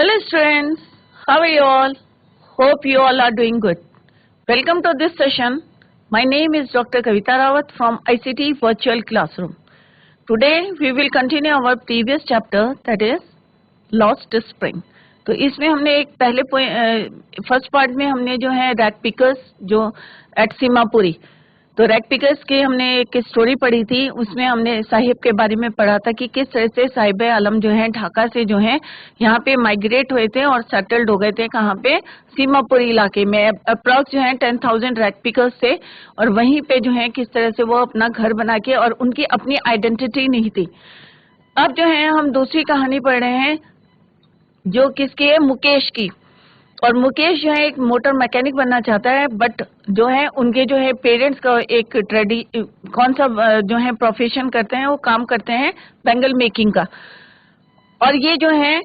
Hello students, how are you all? Hope you all are doing good. Welcome to this session. My name is Dr. Kavita Rawat from ICT Virtual Classroom. Today we will continue our previous chapter, that is Lost Spring. तो इसमें हमने एक पहले first part में हमने जो है rag pickers जो एट सीमापुरी, तो रैक पिकर्स की हमने एक स्टोरी पढ़ी थी। उसमें हमने साहिब के बारे में पढ़ा था कि किस तरह से साहिब आलम जो है ढाका से जो है यहाँ पे माइग्रेट हुए थे और सेटल्ड हो गए थे। कहाँ पे? सीमापुरी इलाके में। अप्रॉक्स जो है 10,000 रैक पिकर्स थे और वहीं पे जो है किस तरह से वो अपना घर बना के, और उनकी अपनी आइडेंटिटी नहीं थी। अब जो है हम दूसरी कहानी पढ़ रहे हैं जो किसकी है? मुकेश की। और मुकेश जो है एक मोटर मैकेनिक बनना चाहता है, बट जो है उनके जो है पेरेंट्स का एक कौन सा जो है प्रोफेशन करते हैं, वो काम करते हैं बैंगल मेकिंग का। और ये जो है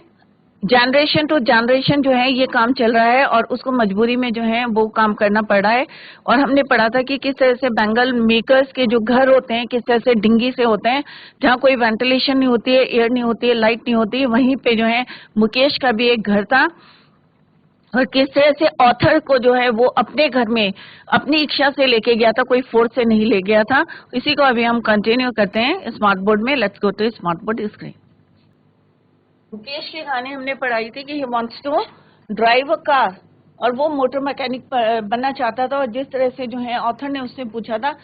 जनरेशन टू जनरेशन जो है ये काम चल रहा है और उसको मजबूरी में जो है वो काम करना पड़ रहा है। और हमने पढ़ा था कि किस तरह से बैंगल मेकर्स के जो घर होते हैं किस तरह से डिंगी से होते हैं, जहाँ कोई वेंटिलेशन नहीं होती है, एयर नहीं होती है, लाइट नहीं होती है। वहीं पे जो है मुकेश का भी एक घर था और किस तरह से ऑथर को जो है वो अपने घर में अपनी इच्छा से लेके गया था, कोई फोर्स से नहीं ले गया था। इसी को अभी हम कंटिन्यू करते हैं स्मार्ट बोर्ड में। Let's go to smart board screen. Mukesh की कहानी हमने पढ़ाई थी कि he wants to drive a car और वो मोटर मैकेनिक बनना चाहता था। और जिस तरह से जो है ऑथर ने उससे पूछा था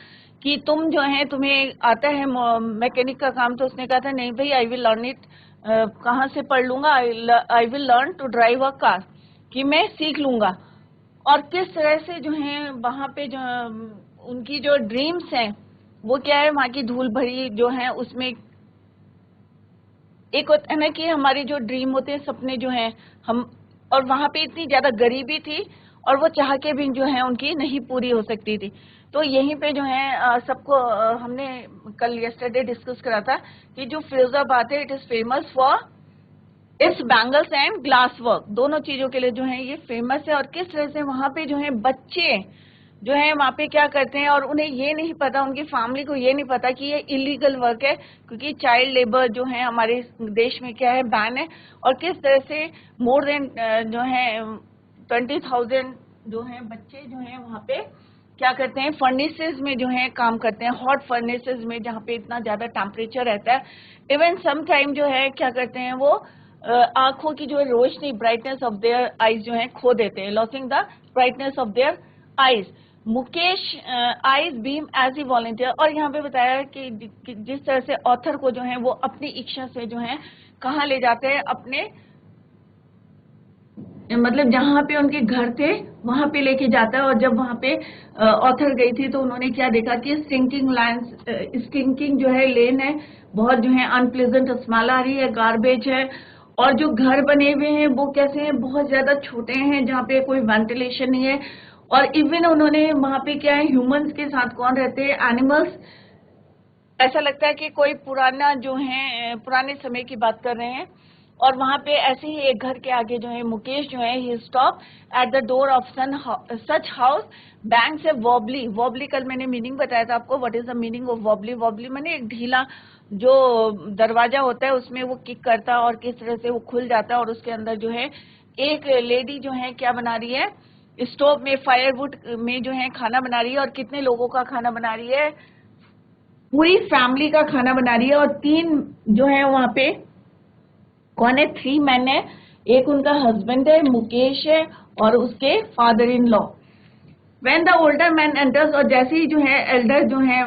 कि तुम जो है तुम्हें आता है मैकेनिक का काम, तो उसने कहा था नहीं भाई, आई विल लर्न इट। कहाँ से पढ़ लूंगा? I will learn to drive a car, कि मैं सीख लूंगा। और किस तरह से जो है वहां पे जो उनकी जो ड्रीम्स हैं वो क्या है, वहां की धूल भरी जो है उसमें एक होता है ना कि हमारी जो ड्रीम होते हैं, सपने जो हैं हम, और वहां पे इतनी ज्यादा गरीबी थी और वो चाह के भी जो है उनकी नहीं पूरी हो सकती थी। तो यहीं पे जो है सबको हमने कल यस्टरडे डिस्कस करा था कि जो फिरोजाबाद है it is famous for its bangles and glass work, दोनों चीजों के लिए जो है ये फेमस है। और किस तरह से वहां पे जो है बच्चे जो है वहां पे क्या करते हैं और उन्हें ये नहीं पता, उनकी फैमिली को ये नहीं पता कि ये इलीगल वर्क है, क्योंकि चाइल्ड लेबर जो है हमारे देश में क्या है, बैन है। और किस तरह से मोर देन जो है 20,000 जो है बच्चे जो है वहां पे क्या करते हैं, फर्नेसेस में जो है काम करते हैं, हॉट फर्नेसेस में जहाँ पे इतना ज्यादा टेम्परेचर रहता है। इवन सम टाइम जो है क्या करते हैं वो आंखों की जो है रोशनी, ब्राइटनेस ऑफ देयर आईज जो है खो देते हैं, losing the brightness of their eyes. Mukesh eyes beam as a volunteer. और यहाँ पे बताया कि जिस तरह से ऑथर को जो है वो अपनी इच्छा से जो है कहाँ ले जाते हैं, अपने मतलब जहाँ पे उनके घर थे वहां पे लेके जाता है। और जब वहां पे ऑथर गई थी तो उन्होंने क्या देखा कि स्टिंकिंग जो है लेन है, बहुत जो है अनप्लेजेंट स्मेल आ रही है, गार्बेज है। और जो घर बने हुए हैं वो कैसे हैं, बहुत ज्यादा छोटे हैं, जहाँ पे कोई वेंटिलेशन नहीं है। और इवन उन्होंने वहां पे क्या है, ह्यूमंस के साथ कौन रहते हैं, एनिमल्स। ऐसा लगता है कि कोई पुराना जो है पुराने समय की बात कर रहे हैं। और वहां पे ऐसे ही एक घर के आगे जो है मुकेश जो है he stop at the door of such house बैंक से वॉबली। वॉबली कल मैंने मीनिंग बताया था आपको, what is the meaning of wobbly. Wobbly मैंने एक ढीला जो दरवाजा होता है उसमें वो किक करता है और किस तरह से वो खुल जाता है। और उसके अंदर जो है एक लेडी जो है क्या बना रही है, स्टोव में फायरवुड में जो है खाना बना रही है। और कितने लोगों का खाना बना रही है, पूरी फैमिली का खाना बना रही है। और 3 जो है वहां पे कौन है, 3 मैन है, एक उनका हस्बैंड है मुकेश है और उसके father in law. When the older man enters, और जैसे ही जो है एल्डर जो है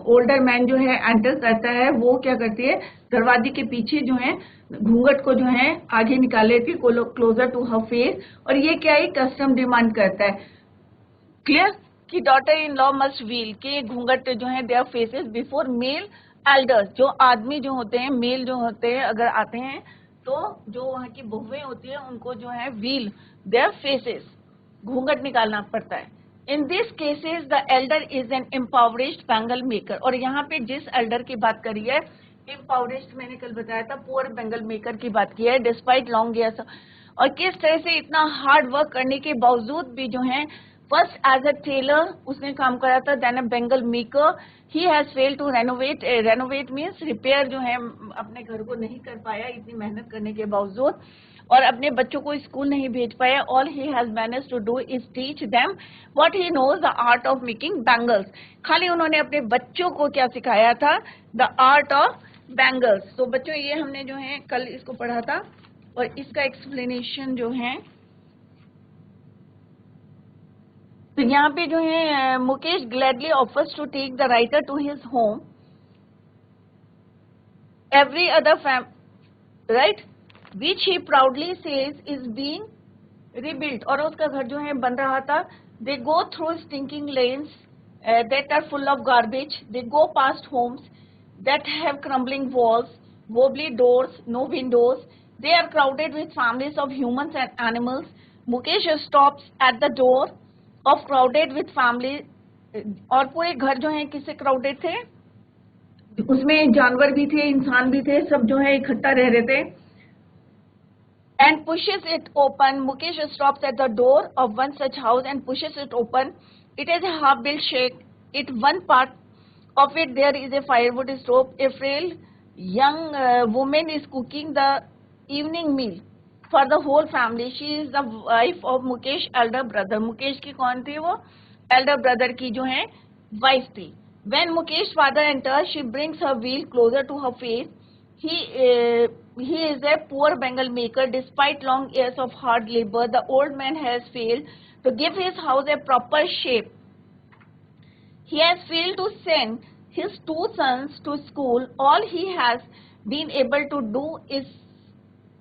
ओल्डर मैन जो है एंटर करता है, वो क्या करती है, दरवाजे के पीछे जो है घूंघट को जो है आगे निकाल लेती है, क्लोजर टू हर फेस। और ये क्या है, कस्टम डिमांड करता है, क्लियर, कि daughter in law must veil, के घूंघट जो है their faces before male elders. जो आदमी जो होते हैं, मेल जो होते हैं, अगर आते हैं तो जो वहाँ की बहुएं होती है उनको जो है व्हील देयर फेसेस, घूंघट निकालना पड़ता है। In this cases the elder is an empowerished bangle maker. और यहाँ पे जिस एल्डर की बात करी है, एम्पावरिश्ड मैंने कल बताया था, पुअर बैंगल मेकर की बात की है, डिस्पाइट लॉन्ग ईयर्स। और किस तरह से इतना हार्ड वर्क करने के बावजूद भी जो है, फर्स्ट एज अ टेलर उसने काम करा था, then a bangle maker, he has failed to renovate. Renovate means repair जो है, अपने घर को नहीं कर पाया इतनी मेहनत करने के बावजूद। और अपने बच्चों को स्कूल नहीं भेज पाया. All he has managed to do is teach them what he knows the art of making bangles. खाली उन्होंने अपने बच्चों को क्या सिखाया था? The art of bangles. तो बच्चों ये हमने जो है कल इसको पढ़ा था और इसका एक्सप्लेनेशन जो है तो यहाँ पे जो है Mukesh gladly offers to take the writer to his home. Every other right which he proudly says is being rebuilt. और उसका घर जो है बन रहा था. They go through stinking lanes that are full of garbage. They go past homes that have crumbling walls, wobbly doors, no windows. They are crowded with families of humans and animals. Mukesh stops at the door of crowded with family. और पूरे घर जो है किससे crowded थे? उसमें जानवर भी थे, इंसान भी थे, सब जो है इकट्ठा रह रहे थे. And pushes it open. Mukesh stops at the door of one such house and pushes it open. It is a half-built shack. At one part of it there is a firewood stove. A frail young woman is cooking the evening meal for the whole family. She is the wife of Mukesh elder brother. Mukesh की कौन थी वो? Elder brother की जो है wife थी. When Mukesh father enters, she brings her wheel closer to her face. He is a poor bangle maker. Despite long years of hard labor, the old man has failed to give his house a proper shape. He has failed to send his two sons to school. All he has been able to do is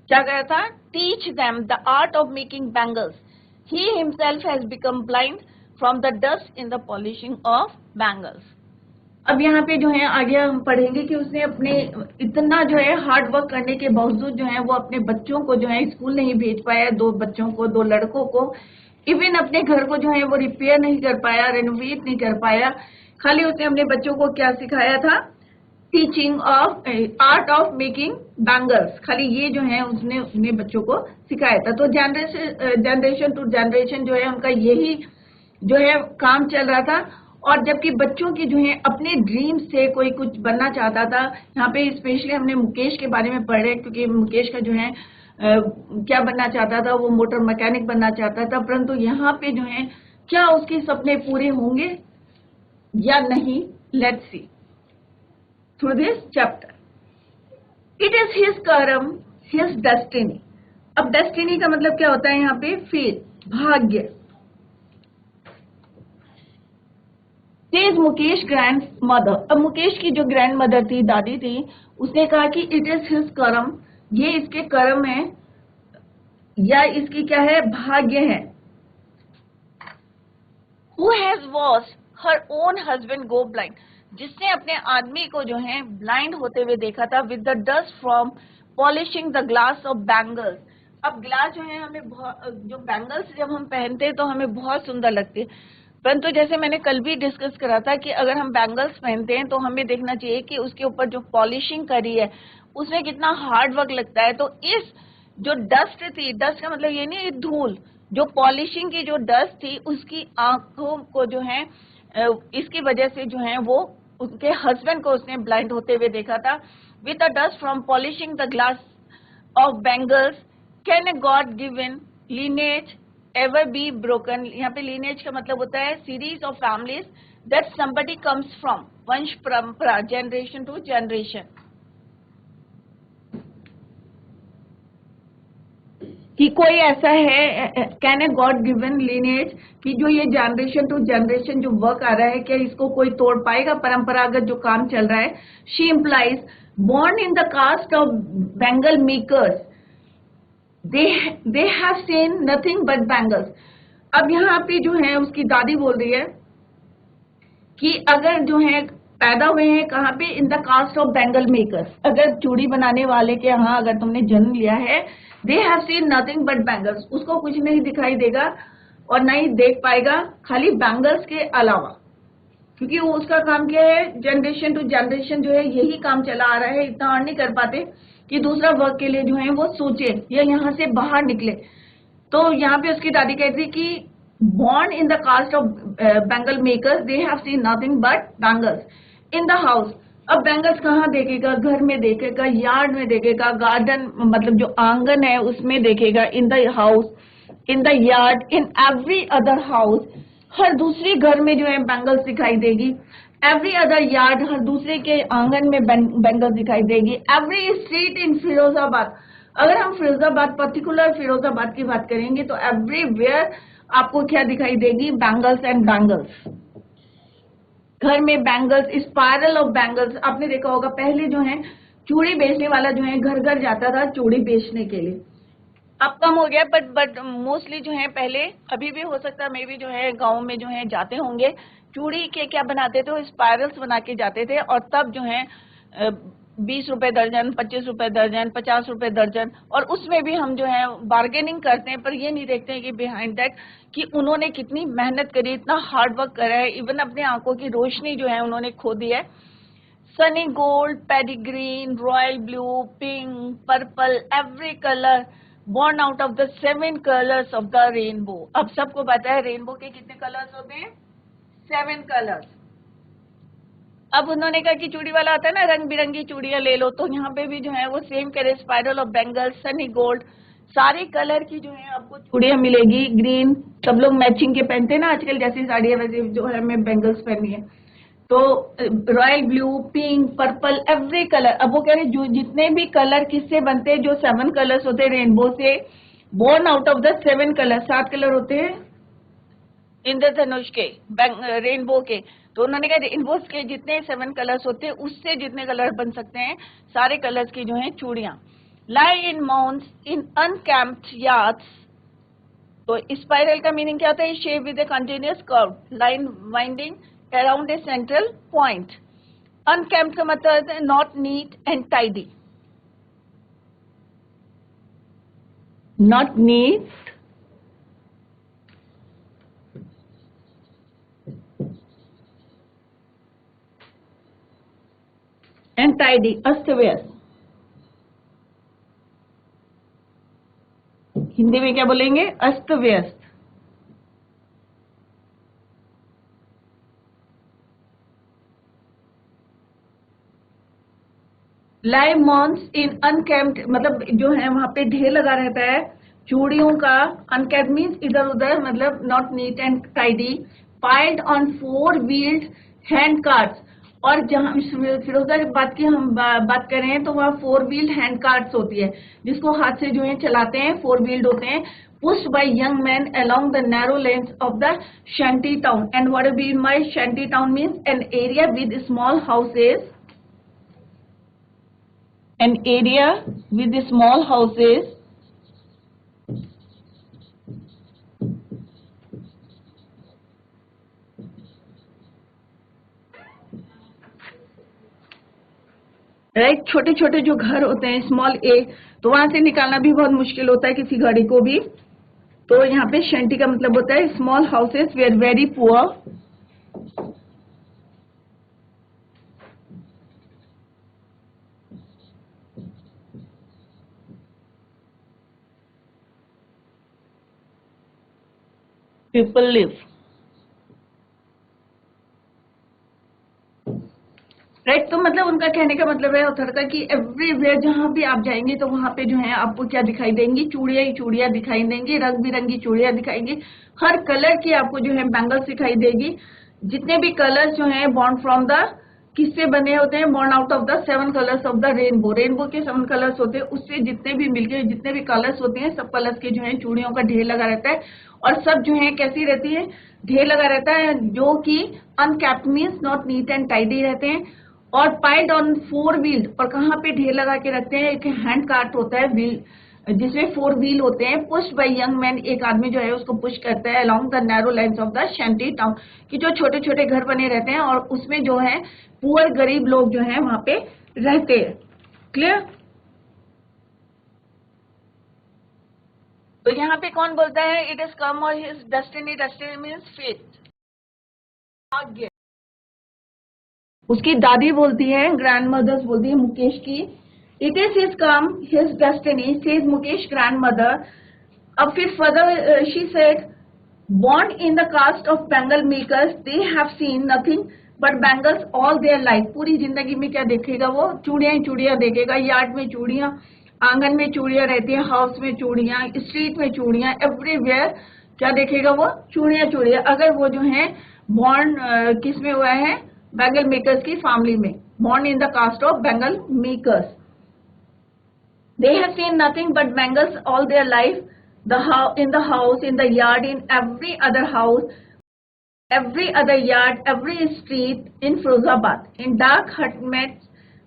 क्या करा था? Teach them the art of making bangles. He himself has become blind from the dust in the polishing of bangles. अब यहाँ पे जो है आगे हम पढ़ेंगे कि उसने अपने इतना जो है हार्ड वर्क करने के बावजूद जो है वो अपने बच्चों को जो है स्कूल नहीं भेज पाया. 2 बच्चों को, 2 लड़कों को. इवन अपने घर को जो है वो रिपेयर नहीं कर पाया, रेनोवेट नहीं कर पाया. खाली उसने अपने बच्चों को क्या सिखाया था? Teaching of art of making bangles. खाली ये जो है उसने अपने बच्चों को सिखाया था. तो जनरेशन टू जनरेशन जो है उनका यही जो है काम चल रहा था. और जबकि बच्चों की जो है अपने ड्रीम से कोई कुछ बनना चाहता था. यहाँ पे स्पेशली हमने मुकेश के बारे में पढ़ रहे क्योंकि मुकेश का जो है क्या बनना चाहता था? वो मोटर मैकेनिक बनना चाहता था. परंतु यहाँ पे जो है क्या उसके सपने पूरे होंगे या नहीं? Let's see through this chapter. It is his कर्म, हिज डेस्टिनी. अब डेस्टिनी का मतलब क्या होता है यहाँ पे? फेट, भाग्य. Is Mukesh grand mother. अब मुकेश की जो ग्रैंड मदर थी, दादी थी, उसने कहा कि इट इज हिज कर्म, ये इसके कर्म है या इसकी क्या है? भाग्य है. Who has watched her own husband go blind, जिसने अपने आदमी को जो है ब्लाइंड होते हुए देखा था. with the dust from polishing the glass of bangles. अब ग्लास जो है हमें जो बैंगल्स जब हम पहनते हैं तो हमें बहुत सुंदर लगती है. परंतु जैसे मैंने कल भी डिस्कस करा था कि अगर हम बैंगल्स पहनते हैं तो हमें देखना चाहिए कि उसके ऊपर जो पॉलिशिंग करी है उसमें कितना हार्ड वर्क लगता है. तो इस जो डस्ट थी, डस्ट का मतलब ये नहीं धूल, जो पॉलिशिंग की जो डस्ट थी उसकी आंखों को जो है इसकी वजह से जो है वो उनके हस्बैंड को उसने ब्लाइंड होते हुए देखा था. With the dust from polishing the glass of bangles can a god given lineage ever be broken. यहाँ पे lineage का मतलब होता है series of families that somebody comes from, वंश परंपरा, generation to generation. कि कोई ऐसा है can a god given lineage कि जो ये जनरेशन टू जनरेशन जो वर्क आ रहा है क्या इसको कोई तोड़ पाएगा? परंपरागत जो काम चल रहा है. She implies born in the caste of bangle makers. They have seen nothing but bangles. अब यहाँ पे जो है उसकी दादी बोल रही है कि अगर जो है पैदा हुए हैं कहाँ पे? In the caste of bangle makers. अगर चूड़ी बनाने वाले के यहाँ अगर तुमने जन्म लिया है, they have seen nothing but bangles. उसको कुछ नहीं दिखाई देगा और नहीं देख पाएगा खाली बैंगल्स के अलावा, क्योंकि वो उसका काम क्या है? जनरेशन टू जनरेशन जो है यही काम चला आ रहा है. इतना और नहीं कर पाते कि दूसरा वर्क के लिए जो है वो सोचे या यहाँ से बाहर निकले. तो यहाँ पे उसकी दादी कहती कि born in the caste of bangle makers, they have seen nothing but bangles. In the house, अब बैंगल्स कहाँ देखेगा? घर में देखेगा, यार्ड में देखेगा, गार्डन मतलब जो आंगन है उसमें देखेगा, in the house, in the yard, in every other house, हर दूसरे घर में जो है बैंगल्स दिखाई देगी। एवरी अदर यार्ड, हर दूसरे के आंगन में बैंगल्स दिखाई देगी। एवरी स्ट्रीट इन फिरोजाबाद, अगर हम फिरोजाबाद पर्टिकुलर फिरोजाबाद की बात करेंगे तो एवरीवेयर आपको क्या दिखाई देगी? Bangles and bangles. घर में बैंगल्स, स्पाइरल ऑफ बैंगल्स। आपने देखा होगा पहले जो है चूड़ी बेचने वाला जो है घर घर जाता था चूड़ी बेचने के लिए। अब कम हो गया, बट मोस्टली जो है पहले, अभी भी हो सकता है मे भी जो है गाँव में जो है जाते होंगे, चूड़ी के क्या बनाते थे? स्पाइरल्स बना के जाते थे, और तब जो है 20 रुपए दर्जन, 25 रुपए दर्जन, 50 रुपए दर्जन, और उसमें भी हम जो है बार्गेनिंग करते हैं, पर ये नहीं देखते हैं कि बिहाइंड दैट कि उन्होंने कितनी मेहनत करी, इतना हार्ड वर्क करा है, इवन अपने आंखों की रोशनी जो है उन्होंने खो दी है। Sunny gold, paddy green, royal blue, pink, purple, every colour born out of the 7 colors of the rainbow। अब सबको पता है रेनबो के कितने कलर्स होते हैं? 7 कलर्स। अब उन्होंने कहा कि चूड़ी वाला आता है ना, रंग बिरंगी चूड़ियां ले लो, तो यहाँ पे भी जो है वो सेम करे, spiral of bangles, Sunny gold, सारे कलर की जो है आपको चूड़ियां मिलेगी। ग्रीन, सब लोग मैचिंग के पहनते हैं ना आजकल, जैसी साड़ियां वैसे जो है हमें बैंगल्स पहनी है। तो royal blue, pink, purple, every colour. अब वो कह रहे जो जितने भी कलर किससे बनते हैं? जो 7 कलर्स होते हैं रेनबो से, born out of the 7 colour, 7 colour होते हैं इंद्रधनुष के, रेनबो के। तो उन्होंने कहा रेनबो के जितने 7 कलर्स होते हैं उससे जितने कलर बन सकते हैं, सारे कलर्स की जो है चूड़ियां। लाई इन माउंट्स इन अनकैम्प्ड यार्ड्स। तो स्पाइरल का मीनिंग क्या होता है? Shape with A continuous curve line winding around a central point। Unkempt का मतलब है not neat and tidy, not neat and tidy, अस्त व्यस्त। हिंदी में क्या बोलेंगे? अस्त व्यस्त। लाइव मॉन्स इन अनकैम्प्ड, मतलब जो है वहां पे ढेर लगा रहता है चूड़ियों का। अनकैम्प्ड मीन्स इधर उधर, मतलब not neat and tidy. Piled on 4 wheeled hand carts, और जहां फिरोजाबाद की हम बात कर रहे हैं तो वहाँ 4 व्हील्ड हैंड कार्ट्स होती है, जिसको हाथ से जो है चलाते हैं, 4 व्हील्ड होते हैं, pushed by young men along the narrow lanes of the shanty town। And what do you mean by shanty town? Means an area with small houses, an area with small houses right. छोटे छोटे जो घर होते हैं, small ए, तो वहां से निकालना भी बहुत मुश्किल होता है किसी गाड़ी को भी। तो यहाँ पे शैंटी का मतलब होता है small houses where very poor, people live. Right. तो मतलब उनका कहने का मतलब है ऑथर का कि एवरीवेयर जहां भी आप जाएंगे तो वहां पे जो है आपको क्या दिखाई देंगी? चूड़ियां ही चूड़ियां दिखाई देंगी, रंग बिरंगी चूड़ियां दिखाएंगी, हर कलर की आपको जो है बैंगल्स दिखाई देगी। जितने भी कलर्स जो है बॉर्न फ्रॉम द, किससे बने होते हैं? Born out of the 7 colours of the rainbow. Rainbow के 7 कलर्स होते हैं, उससे जितने भी मिलके जितने भी कलर्स होते हैं, सब कलर्स के जो है चूड़ियों का ढेर लगा रहता है, और सब जो है कैसी रहती है? ढेर लगा रहता है, जो कि uncapped means not neat and tidy रहते हैं। और पाइल्ड ऑन 4 व्हील, और कहाँ पे ढेर लगा के रखते हैं? एक हैंड कार्ट होता है व्हील, जिसमें 4 व्हील होते हैं। पुश बाय यंग मैन, एक आदमी जो है उसको पुश करता है along the narrow lines of the shanty town, कि जो छोटे छोटे घर बने रहते हैं और उसमें जो है पुअर गरीब लोग जो है वहां पे रहते हैं। क्लियर? तो यहाँ पे कौन बोलता है? इट इज कम और his destiny. Destiny means fate, भाग्य। उसकी दादी बोलती है, ग्रैंड मदर्स बोलती है मुकेश की, it is his come his destiny, says Mukesh grand mother. अब फिर further she said, born in the caste of Bengal makers, they have seen nothing but bangles all their life, पूरी जिंदगी में क्या देखेगा वो, चूड़ियां ही चूड़ियां देखेगा, यार्ड में चूड़ियां, आंगन में चूड़ियां रहती है, हाउस में चूड़ियां, स्ट्रीट में चूड़ियां, एवरीवेयर क्या देखेगा वो, चूड़ियां चूड़ियां। अगर वो जो है बॉर्न किस में हुआ है, बैंगल मेकर्स की फैमिली में, born in the caste of Bengal makers. They have seen nothing but bangles all their life, in the house, in the yard, in every other house, every other yard, every street in Firozabad, in dark hutments,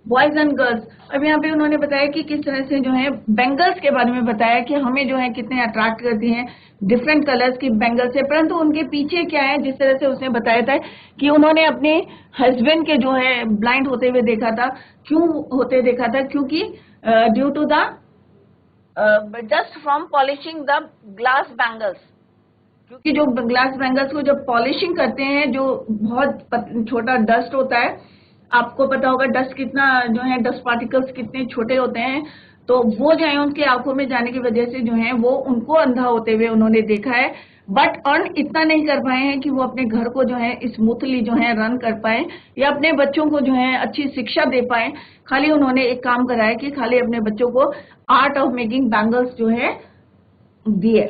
boys and girls. अब यहाँ पे उन्होंने बताया कि किस तरह से जो है बेंगल्स के बारे में बताया कि हमें जो है कितने अट्रैक्ट करती हैं डिफरेंट कलर्स की बेंगल्स है, परंतु उनके पीछे क्या है, जिस तरह से उसने बताया था कि उन्होंने अपने हस्बैंड के जो है ब्लाइंड होते हुए देखा था। क्यों होते देखा था, क्योंकि due to the dust from polishing the glass bangles, क्योंकि जो ग्लास बैंगल्स को जब पॉलिशिंग करते हैं, जो बहुत छोटा डस्ट होता है, आपको पता होगा डस्ट कितना जो है, डस्ट पार्टिकल्स कितने छोटे होते हैं, तो वो जो है उनकी आंखों में जाने की वजह से जो है वो उनको अंधा होते हुए उन्होंने देखा है। बट अर्न इतना नहीं कर पाए हैं कि वो अपने घर को जो है स्मूथली जो है रन कर पाए या अपने बच्चों को जो है अच्छी शिक्षा दे पाए। खाली उन्होंने एक काम करा है कि खाली अपने बच्चों को आर्ट ऑफ मेकिंग बैंगल्स जो है दिए।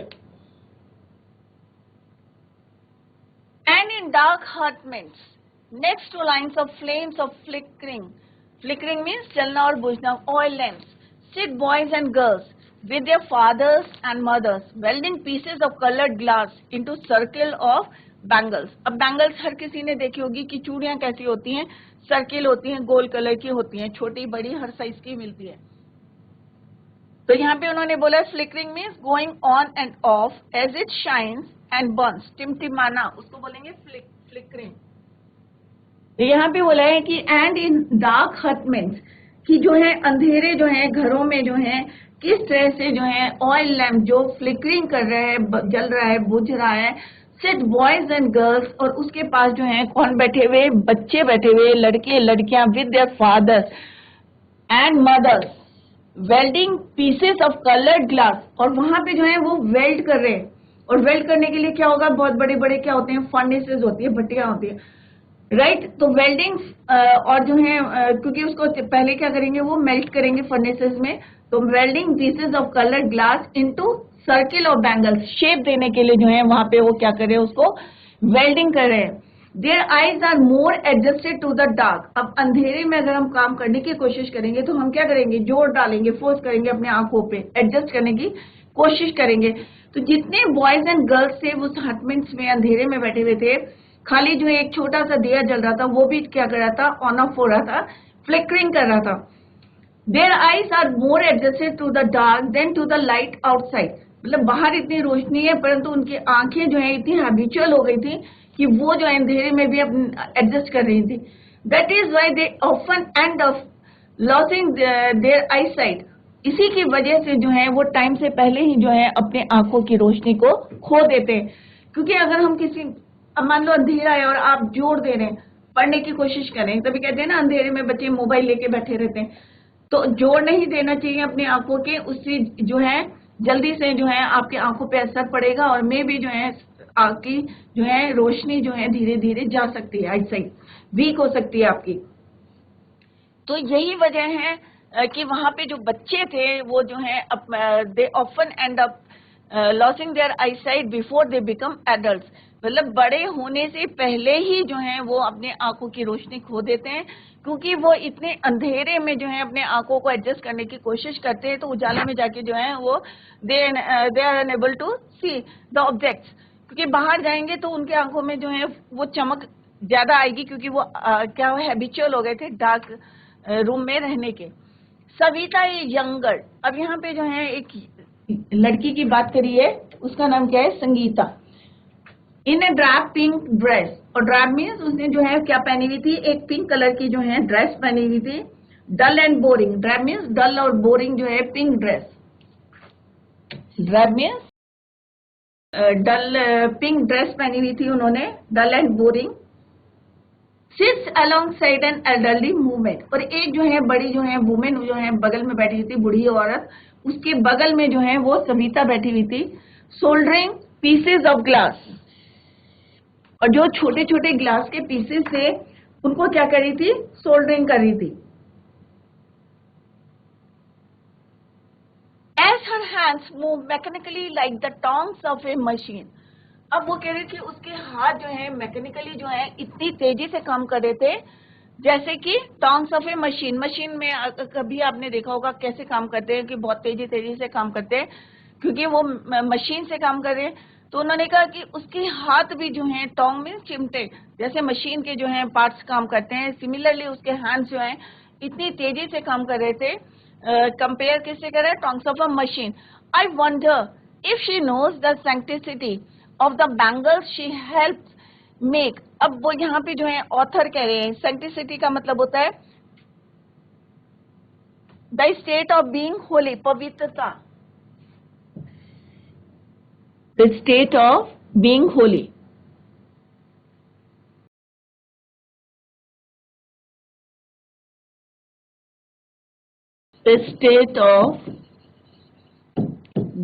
And in dark hutments next to lines of flames of flickering means chalna or bujna, oil lamps, sit boys and girls with their fathers and mothers welding pieces of colored glass into circle of bangles। अब bangles हर किसी ने देखी होगी कि चूड़ियां कैसी होती हैं, सर्किल होती हैं, गोल कलर की होती हैं, छोटी बड़ी हर साइज की मिलती है। तो यहाँ पे उन्होंने बोला flickering means going on and off as it shines and burns, टिमटिमाना, उसको बोलेंगे फ्लिकरिंग। यहाँ पे बोला है कि एंड इन डार्क हटमेंट्स, कि जो है अंधेरे जो है घरों में जो है किस तरह से जो है ऑयल लैम्प जो फ्लिकरिंग कर रहा है, जल रहा है, बुझ रहा है, सिट बॉयज एंड गर्ल्स, और उसके पास जो है कौन बैठे हुए, बच्चे बैठे हुए, लड़के लड़कियां with their fathers and mothers welding pieces of coloured glass, और वहां पे जो है वो वेल्ड कर रहे हैं। और वेल्ड करने के लिए क्या होगा, बहुत बड़े बड़े क्या होते हैं, फर्नेसेस होती है, भट्टियां होती है, राइट। तो वेल्डिंग और जो है क्योंकि उसको पहले क्या करेंगे, वो मेल्ट करेंगे फर्नेसेस में, तो welding pieces of coloured glass into circle of bangles, shape देने के लिए जो है वहां पे वो क्या कर रहे हैं, उसको वेल्डिंग कर रहे हैं। Their eyes are more adjusted to the dark. अब अंधेरे में अगर हम काम करने की कोशिश करेंगे तो हम क्या करेंगे, जोर डालेंगे, फोर्स करेंगे अपने आंखों पे, एडजस्ट करने की कोशिश करेंगे। तो जितने बॉयज एंड गर्ल्स थे वो हटमेंट्स में अंधेरे में बैठे हुए थे, खाली जो एक छोटा सा दिया जल रहा था, वो भी क्या कर रहा था, ऑन ऑफ हो रहा था, फ्लिकरिंग कर रहा था। Their eyes are more adjusted to the dark than to the light outside, मतलब बाहर इतनी रोशनी है परंतु उनकी आंखें जो है इतनी हैबिचुअल हो गई थी कि वो जो है अंधेरे में भी एडजस्ट कर रही थी। That is why they often end of losing their eyesight, इसी की वजह से जो है वो टाइम से पहले ही जो है अपने आंखों की रोशनी को खो देते हैं। क्योंकि अगर हम किसी, अब मान लो अंधेरा है और आप जोर दे रहे हैं, पढ़ने की कोशिश करें, तभी कहते हैं ना अंधेरे में बच्चे मोबाइल लेके बैठे रहते हैं, तो जोर नहीं देना चाहिए अपनी आंखों के, उससे जो है जल्दी से जो है आपकी आंखों पे असर पड़ेगा और में भी जो है आपकी जो है रोशनी जो है धीरे धीरे जा सकती है, आईसाइट वीक हो सकती है आपकी। तो यही वजह है कि वहां पे जो बच्चे थे वो जो है they often end up losing their eyesight before they become adults, मतलब बड़े होने से पहले ही जो है वो अपने आंखों की रोशनी खो देते हैं, क्योंकि वो इतने अंधेरे में जो है अपने आंखों को एडजस्ट करने की कोशिश करते हैं, तो उजाले में जाके जो है वो they are unable to see the objects, क्योंकि बाहर जाएंगे तो उनके आंखों में जो है वो चमक ज्यादा आएगी, क्योंकि वो क्या हैबिचुअल हो गए थे डार्क रूम में रहने के। सविता यंगर, अब यहाँ पे जो है एक लड़की की बात करी है, उसका नाम क्या है, संगीता। इन ए ड्रैप पिंक ड्रेस, और ड्रैप मीन्स उसने जो है क्या पहनी हुई थी, एक पिंक कलर की जो है ड्रेस पहनी हुई थी। Dull and boring, drab means dull और बोरिंग जो है pink dress, drab means dull pink dress पहनी हुई थी उन्होंने, dull and boring. Sits alongside an elderly women, और एक जो है बड़ी जो है वुमेन जो है बगल में बैठी हुई थी, बूढ़ी औरत, उसके बगल में जो है वो सविता बैठी हुई थी। सोल्डरिंग पीसेस ऑफ ग्लास, और जो छोटे छोटे ग्लास के पीसेस थे उनको क्या करी थी, सोल्डरिंग करी थी। As her hands move mechanically like the tongs of a machine. अब वो कह रही थी उसके हाथ जो है मैकेनिकली जो है इतनी तेजी से काम कर रहे थे जैसे कि tongs of A machine. Machine में कभी आपने देखा होगा कैसे काम करते हैं कि बहुत तेजी तेजी से काम करते हैं क्योंकि वो मशीन से काम कर रहे हैं। तो उन्होंने कहा कि उसके हाथ भी जो हैं, टोंग में चिमटे जैसे मशीन के जो हैं पार्ट्स काम करते हैं, सिमिलरली उसके हैंड्स जो हैं इतनी तेजी से काम कर रहे थे। कंपेयर किससे कर रहे हैं, tongs of a machine. I wonder if she knows the sanctity of the bangles she help make. अब वो यहाँ पे जो है ऑथर कह रहे हैं, सैंक्टिसिटी का मतलब होता है the state of being Holi, पवित्रता, the state of being holy. The state of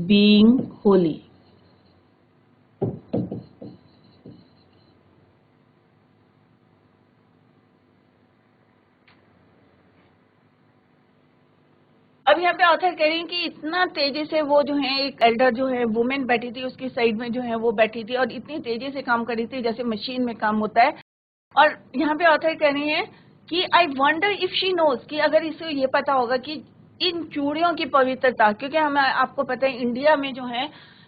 being holy. अब यहाँ पे ऑथर कह रही हैं कि इतना तेजी से वो जो है एक एल्डर जो है वुमेन बैठी थी, उसकी साइड में जो है वो बैठी थी और इतनी तेजी से काम कर रही थी जैसे मशीन में काम होता है। और यहाँ पे ऑथर कह रही है कि I wonder if she knows, कि अगर इसे ये पता होगा कि इन चूड़ियों की पवित्रता, क्योंकि हमें आपको पता है इंडिया में जो है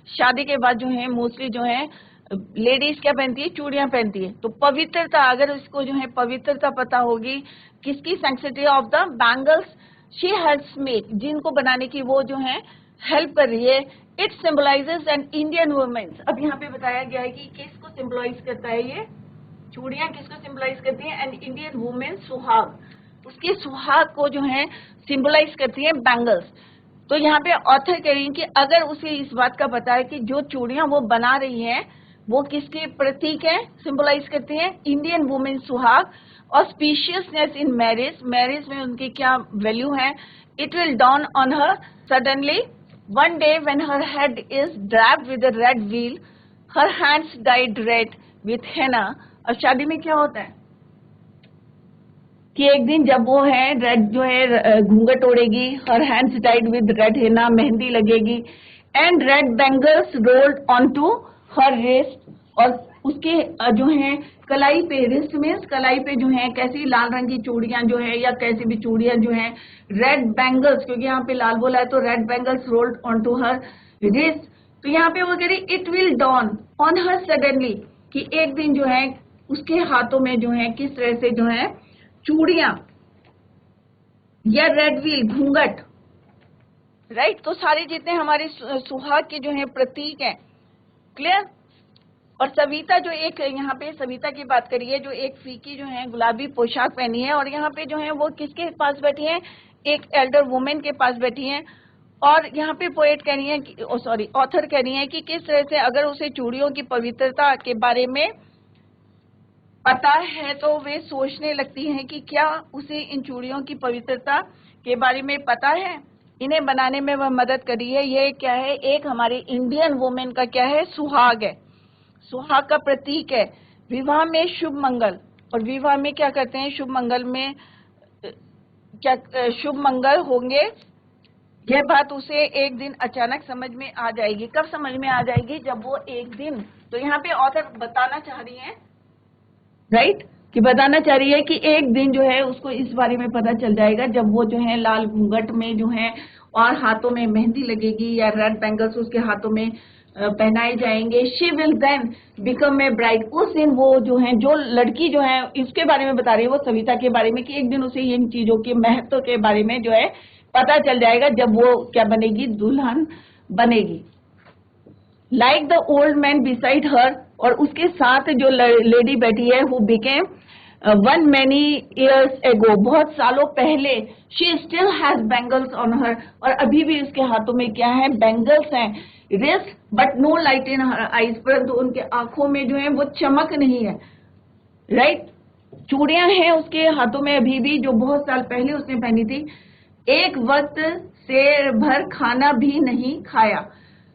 शादी के बाद जो है मोस्टली जो है लेडीज क्या पहनती है, चूड़ियां पहनती है। तो पवित्रता, अगर इसको जो है पवित्रता पता होगी किसकी, sanctity of the bangles she helps make, जिनको बनाने की वो जो है हेल्प कर रही है। It symbolises an Indian women's. अब यहाँ पे बताया गया है कि किसको सिंबलाइज करता है, ये चूड़ियां किसको सिंबलाइज करती हैं, एन इंडियन वुमेन सुहाग, उसके सुहाग को जो है सिंबलाइज करती है बैंगल्स। तो यहाँ पे ऑथर कह रही है कि अगर उसे इस बात का पता है कि जो चूड़ियां वो बना रही हैं वो किसके प्रतीक है, सिंबलाइज करती हैं इंडियन वुमेन सुहाग। ऑस्पिशियसनेस इन मैरिज, मैरिज में उनकी क्या वैल्यू है। It will dawn on her suddenly one day when her head is draped with a red veil, her hands dyed red with henna. और शादी में क्या होता है कि एक दिन जब वो है रेड जो है घूंघट ओढ़ेगी, her hands tied with red henna, मेहंदी लगेगी, and red bangles rolled on to her wrist, और उसके जो है कलाई पे, रिस्ट में कलाई पे जो है कैसी लाल रंग की चूड़ियां जो है या कैसी भी चूड़ियां जो है, रेड बैंगल्स, क्योंकि यहाँ पे लाल बोला है तो red bangles rolled on to her wrist. तो यहाँ पे वो कह रही it will dawn on her suddenly, कि एक दिन जो है उसके हाथों में जो है किस तरह से जो है चूड़ियां या रेड व्हील, घूंघट, राइट। तो सारे जितने हमारे सुहाग के जो है प्रतीक हैं, क्लियर। और सविता जो एक यहाँ पे सविता की बात करिए, जो एक फीकी जो है गुलाबी पोशाक पहनी है, और यहाँ पे जो है वो किसके पास बैठी है, एक एल्डर वुमेन के पास बैठी है। और यहाँ पे पोएट कह रही है कि सॉरी ऑथर कह रही है कि किस तरह से अगर उसे चूड़ियों की पवित्रता के बारे में पता है तो वे सोचने लगती हैं कि क्या उसे इन चूड़ियों की पवित्रता के बारे में पता है, इन्हें बनाने में वह मदद करी है। ये क्या है, एक हमारे इंडियन वुमेन का क्या है, सुहाग है, सुहाग का प्रतीक है। विवाह में शुभ मंगल, और विवाह में क्या करते हैं, शुभ मंगल में क्या शुभ मंगल होंगे, यह बात उसे एक दिन अचानक समझ में आ जाएगी। कब समझ में आ जाएगी, जब वो एक दिन, तो यहाँ पे ऑथर बताना चाह रही है, राइट, कि बताना चाह रही है कि एक दिन जो है उसको इस बारे में पता चल जाएगा जब वो जो है लाल घूंघट में जो है और हाथों में मेहंदी लगेगी या रेड बैंगल्स उसके हाथों में पहनाए जाएंगे। She will then become a bride, उस दिन वो जो है, जो लड़की जो है इसके बारे में बता रही है वो सविता के बारे में, कि एक दिन उसे इन चीजों के महत्व के बारे में जो है पता चल जाएगा जब वो क्या बनेगी, दुल्हन बनेगी। Like the old man beside her, और उसके साथ जो लेडी बैठी है, who became one many years ago, बहुत सालों पहले, she still has bangles on her, और अभी भी उसके हाथों में क्या है, बैंगल्स हैं। Wrist but no light in her eyes, परंतु उनके आंखों में जो है वो चमक नहीं है, राइट। चूड़ियां हैं उसके हाथों में अभी भी, जो बहुत साल पहले उसने पहनी थी। एक वक्त से भर खाना भी नहीं खाया,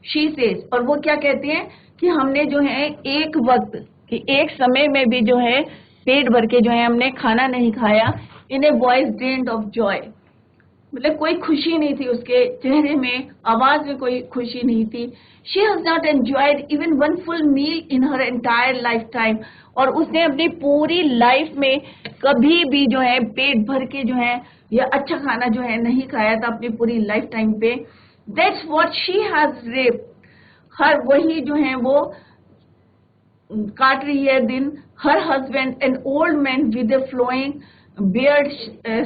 शी सेज, और वो क्या कहती हैं कि हमने जो है एक वक्त, कि एक समय में भी जो है पेट भर के जो है हमने खाना नहीं खाया। In a voice drained of joy, मतलब कोई खुशी नहीं थी उसके चेहरे में, आवाज में कोई खुशी नहीं थी। She has not enjoyed even one full meal in her entire lifetime, और उसने अपनी पूरी लाइफ में कभी भी जो है पेट भर के जो है या अच्छा खाना जो है नहीं खाया था अपनी पूरी लाइफ टाइम पे। That's what she has reap her, वही जो है वो काट रही है दिन। Her husband an old man with a flowing beard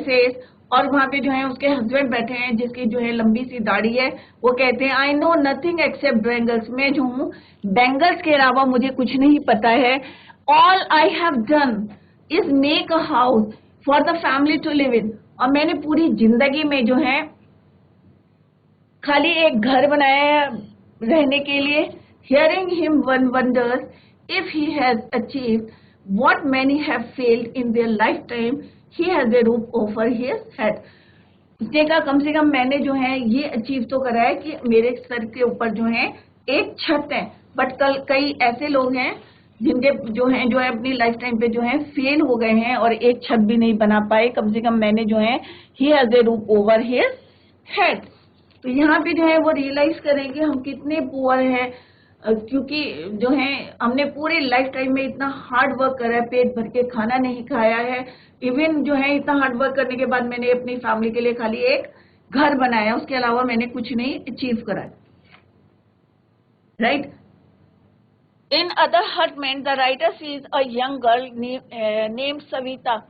says, और वहां पे जो है उसके हस्बैंड बैठे हैं जिसकी जो है लंबी सी दाढ़ी है, वो कहते हैं I know nothing accept bangles, मैं जो हूँ बैंगल्स के अलावा मुझे कुछ नहीं पता है। All I have done is make a house for the family to live in, और मैंने पूरी जिंदगी में जो है खाली एक घर बनाया है रहने के लिए। Hearing him one wonders if he has achieved what many have failed in their life time, he has a roof over his head. उसने कहा कम से कम मैंने जो है ये अचीव तो करा है कि मेरे सर के ऊपर जो है एक छत है, बट कल कई ऐसे लोग हैं जिनके जो है अपनी लाइफ टाइम पे जो है फेल हो गए हैं और एक छत भी नहीं बना पाए। कम से कम मैंने जो है he has a roof over his head. तो यहाँ पे जो है वो रियलाइज करें कि हम कितने पुअर हैं, क्योंकि जो है हमने पूरे लाइफ टाइम में इतना हार्ड वर्क करा है, पेट भर के खाना नहीं खाया है। इवन जो है इतना हार्ड वर्क करने के बाद मैंने अपनी फैमिली के लिए खाली एक घर बनाया, उसके अलावा मैंने कुछ नहीं अचीव करा, right. In other husband, the writer sees a young girl named Savita.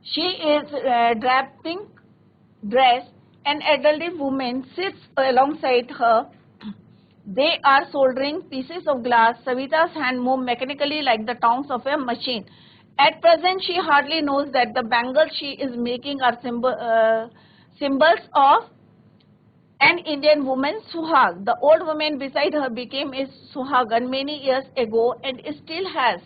She is draping dress. An elderly woman sits alongside her. They are soldering pieces of glass. Savita's hand move mechanically like the tongues of a machine. At present, she hardly knows that the bangles she is making are symbols of an Indian woman, Suhag. The old woman beside her became a Suhagan many years ago and still has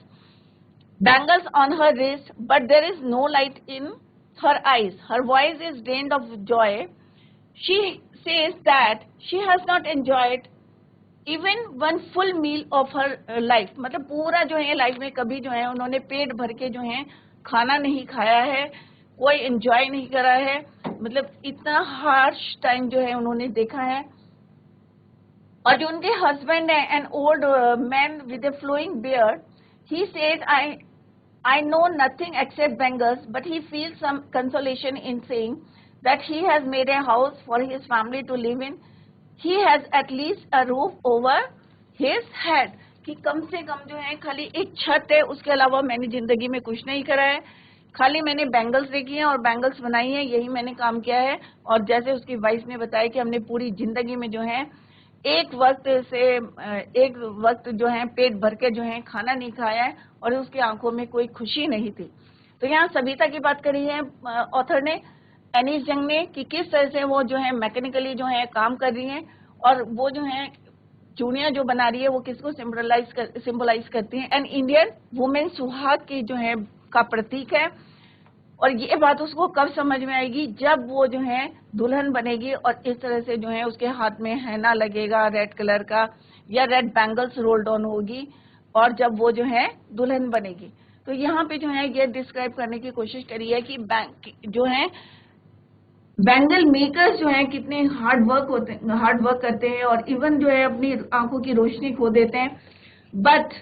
bangles on her wrist, but there is no light in her eyes. Her voice is drained of joy. She says that she has not enjoyed even one full meal of her life. मतलब पूरा जो है life में कभी जो है उन्होंने पेट भर के जो है खाना नहीं खाया है, कोई एंजॉय नहीं करा है, मतलब इतना हार्श टाइम जो है उन्होंने देखा है। और जो उनके हस्बैंड है an old man with a flowing beard, he said I know nothing except bangles, but he feels some consolation in saying that he has made a house for his family to live in. He has at least a roof over his head. कि कम से कम जो है खाली एक छत है, उसके अलावा मैंने जिंदगी में कुछ नहीं करा है। खाली मैंने बैंगल्स देखी हैं और बैंगल्स बनाई हैं, यही मैंने काम किया है। और जैसे उसकी वाइफ ने बताया कि हमने पूरी जिंदगी में जो है एक वक्त जो है पेट भर के जो है खाना नहीं खाया है और उसकी आंखों में कोई खुशी नहीं थी। तो यहाँ सविता की बात करी है ऑथर ने, एनीस जंग ने, कि किस तरह से वो जो है मैकेनिकली जो है काम कर रही हैं, और वो जो है चूड़ियां जो बना रही है वो किसको सिंबलाइज करती हैं, एन इंडियन वुमेन, सुहाग की जो है का प्रतीक है। और ये बात उसको कब समझ में आएगी, जब वो जो है दुल्हन बनेगी और इस तरह से जो है उसके हाथ में हैना लगेगा रेड कलर का, या रेड बैंगल्स रोल्ड ऑन होगी, और जब वो जो है दुल्हन बनेगी। तो यहाँ पे जो है ये डिस्क्राइब करने की कोशिश करी है कि जो है बैंगल मेकर्स जो है कितने हार्ड वर्क करते हैं और इवन जो है अपनी आंखों की रोशनी खो देते हैं, बट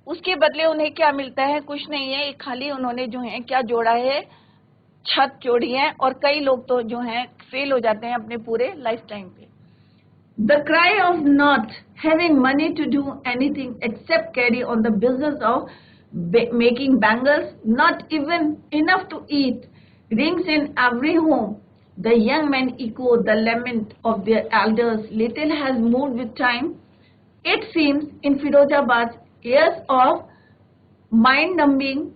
उसके बदले उन्हें क्या मिलता है, कुछ नहीं है। खाली उन्होंने जो है क्या जोड़ा है, छत जोड़ी है। और कई लोग तो जो है फेल हो जाते हैं अपने पूरे लाइफ टाइम पे। The cry of not having money to do anything except carry on the business of making bangles, not even enough to eat, rings in every home. The young men echo the lament of their elders. Little has moved with time. It seems in Firozabad, years of mind-numbing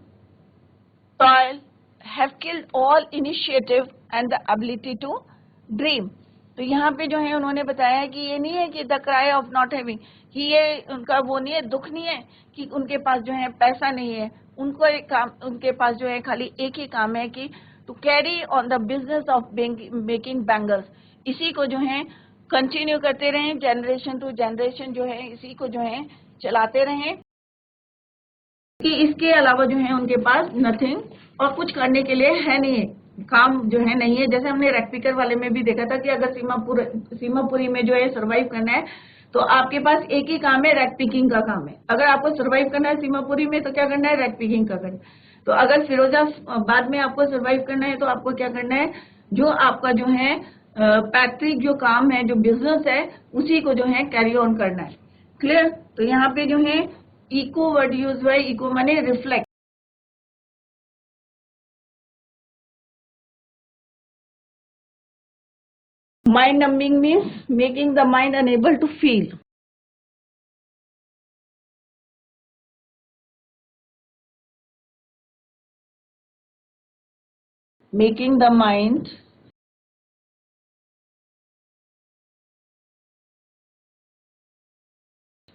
toil have killed all initiative and the ability to dream. तो यहाँ पे जो है उन्होंने बताया कि ये नहीं है कि the cry of not having, कि ये उनका वो नहीं है, दुख नहीं है कि उनके पास जो है पैसा नहीं है। उनको एक काम, उनके पास जो है खाली एक ही काम है कि to carry on the business of making bangles. इसी को जो है कंटिन्यू करते रहें, जनरेशन टू जनरेशन जो है इसी को जो है चलाते रहें। कि इसके अलावा जो है उनके पास नथिंग और कुछ करने के लिए है नहीं, काम जो है नहीं है। जैसे हमने रैक पिकर वाले में भी देखा था कि अगर सीमापुरी में जो है सर्वाइव करना है तो आपके पास एक ही काम है, रैक पिकिंग का काम है। अगर आपको सर्वाइव करना है सीमापुरी में तो क्या करना है, रैक पिकिंग का करना है। तो अगर फिरोजाबाद में आपको सर्वाइव करना है तो आपको क्या करना है, जो आपका जो है पैट्रिक जो काम है, जो बिजनेस है, उसी को जो है कैरी ऑन करना है। क्लियर? तो यहाँ पे जो है इको वर्ड यूज हुआ है। इको माने reflect. Mind numbing means making the mind unable to feel. Making the mind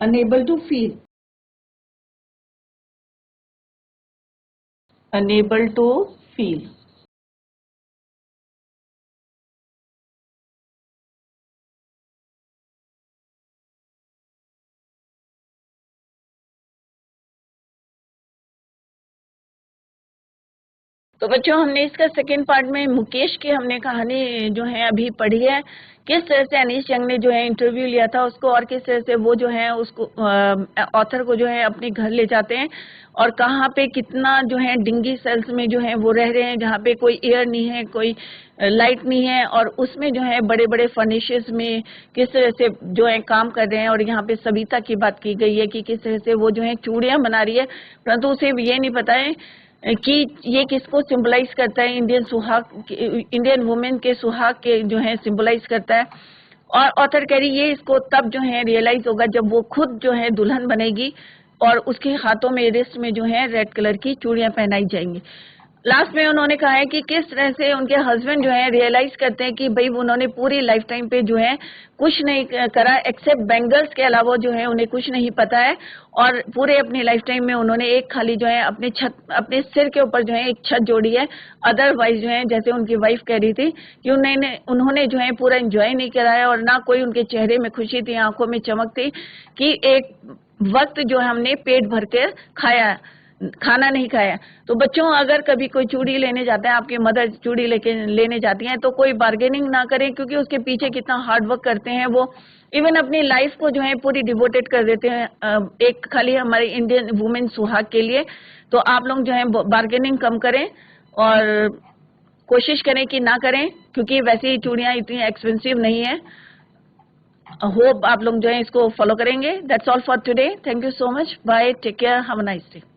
unable to feel. Unable to feel. तो बच्चों, हमने इसका सेकेंड पार्ट में मुकेश की हमने कहानी जो है अभी पढ़ी है, किस तरह से अनीश जंग ने जो है इंटरव्यू लिया था उसको, और किस तरह से वो जो है उसको ऑथर को जो है अपने घर ले जाते हैं, और कहाँ पे कितना जो है डिंगी सेल्स में जो है वो रह रहे हैं, जहाँ पे कोई एयर नहीं है, कोई लाइट नहीं है, और उसमें जो है बड़े बड़े फर्निशेस में किस तरह से जो है काम कर रहे हैं। और यहाँ पे सविता की बात की गई है कि किस तरह से वो जो है चूड़ियां बना रही है, परंतु उसे ये नहीं पता है कि ये किसको सिंबलाइज करता है, इंडियन वुमेन के सुहाग के जो है सिंबलाइज करता है। और ऑथर कह रही ये इसको तब जो है रियलाइज होगा जब वो खुद जो है दुल्हन बनेगी और उसके हाथों में रिस्ट में जो है रेड कलर की चूड़ियां पहनाई जाएंगी। लास्ट में उन्होंने कहा है कि किस तरह से उनके हस्बैंड जो है रियलाइज करते हैं कि भाई उन्होंने पूरी लाइफ टाइम पे जो है कुछ नहीं करा एक्सेप्ट बैंगल्स के अलावा जो है उन्हें कुछ नहीं पता है, और पूरे अपनी लाइफ टाइम में उन्होंने एक खाली जो है अपने सिर के ऊपर जो है एक छत जोड़ी है। अदरवाइज जो है जैसे उनकी वाइफ कह रही थी कि उन्होंने जो है पूरा एंजॉय नहीं करा है, और ना कोई उनके चेहरे में खुशी थी, आंखों में चमक थी कि एक वक्त जो हमने पेट भर के खाना नहीं खाया। तो बच्चों, अगर कभी कोई चूड़ी लेने जाते हैं, आपकी मदर चूड़ी लेने जाती हैं, तो कोई बार्गेनिंग ना करें, क्योंकि उसके पीछे कितना हार्ड वर्क करते हैं वो। इवन अपनी लाइफ को जो है पूरी डिवोटेड कर देते हैं एक खाली हमारे इंडियन वुमेन सुहाग के लिए। तो आप लोग जो है बार्गेनिंग कम करें और कोशिश करें कि ना करें, क्योंकि वैसे ही चूड़ियां इतनी एक्सपेंसिव नहीं है। होप आप लोग जो है इसको फॉलो करेंगे। That's all for today. Thank you so much. Bye. Take care. Have a nice day.